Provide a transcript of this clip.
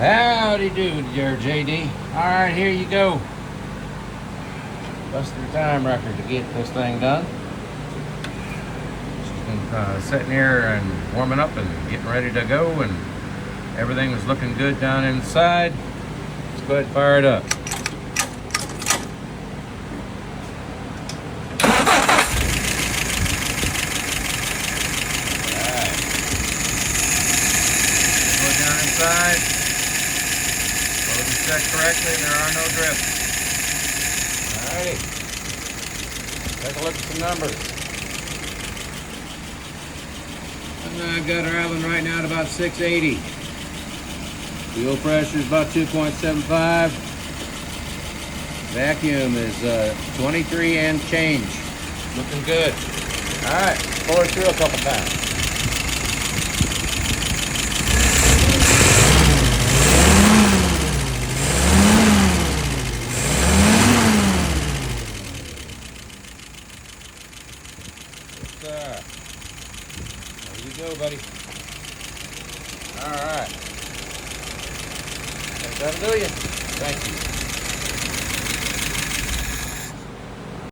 Howdy do, dear JD. All right, here you go. Busted your time record to get this thing done. She's been sitting here and warming up and getting ready to go, and everything was looking good down inside. Let's go ahead and fire it up. All right. Go down inside. Check correctly, there are no drifts. Alrighty. Take a look at some numbers. I've got our oven right now at about 680. Fuel pressure is about 2.75. Vacuum is 23 and change. Looking good. Alright, pour it through a couple times. There you go, buddy. All right. That'll do you. Thank you.